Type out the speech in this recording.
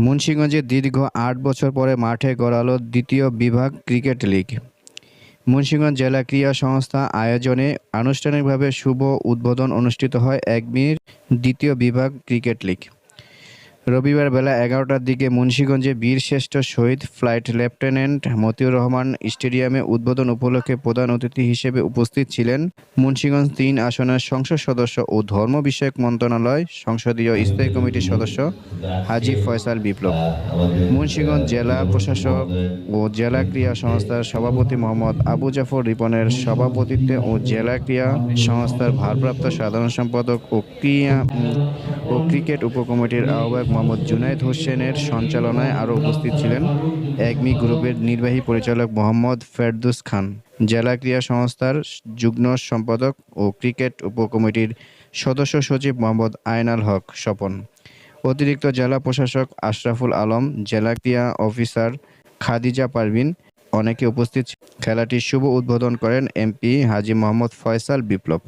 মুন্সিগঞ্জে দীর্ঘ ৮ বছর পরে মাঠে গড়ালো দ্বিতীয় বিভাগ ক্রিকেট লীগ। মুন্সিগঞ্জ জেলা ক্রীড়া সংস্থা আয়োজনে আনুষ্ঠানিকভাবে শুভ উদ্বোধন অনুষ্ঠিত হয় ১বির দ্বিতীয় বিভাগ ক্রিকেট লীগ। রবিবার বেলা ১১টার দিকে মুন্সিগঞ্জে বীরশ্রেষ্ঠ শহীদ ফ্লাইট লেফটেন্যান্ট মতিউর রহমান স্টেডিয়ামে উদ্বোধন উপলক্ষে প্রধান অতিথি হিসেবে উপস্থিত ছিলেন মুন্সিগঞ্জ ৩ আসনের সংসদ সদস্য ও ধর্ম বিষয়ক মন্ত্রণালয় সংসদীয় স্থায়ী কমিটির সদস্য হাজী ফয়সাল বিপ্লব, মুন্সিগঞ্জ জেলা প্রশাসক ও জেলা ক্রীড়া সংস্থার সভাপতি মোহাম্মদ আবু জাফর রিপনের সভাপতিত্বে ও জেলা ক্রীড়া সংস্থার ভারপ্রাপ্ত সাধারণ সম্পাদক ও ক্রিকেট উপকমিটির আহ্বায়ক মোহাম্মদ জুনায়েদ হোসেনের সঞ্চালনায় আরও উপস্থিত ছিলেন একমি গ্রুপের নির্বাহী পরিচালক মোহাম্মদ ফেরদৌস খান, জেলা ক্রীড়া সংস্থার যুগ্ম সম্পাদক ও ক্রিকেট উপকমিটির সদস্য সচিব মোহাম্মদ আয়নাল হক স্বপন, অতিরিক্ত জেলা প্রশাসক আশরাফুল আলম, জেলা ক্রীড়া অফিসার খাদিজা পারভিন অনেকে উপস্থিত ছিলেন। খেলাটির শুভ উদ্বোধন করেন এমপি হাজী মোহাম্মদ ফয়সাল বিপ্লব।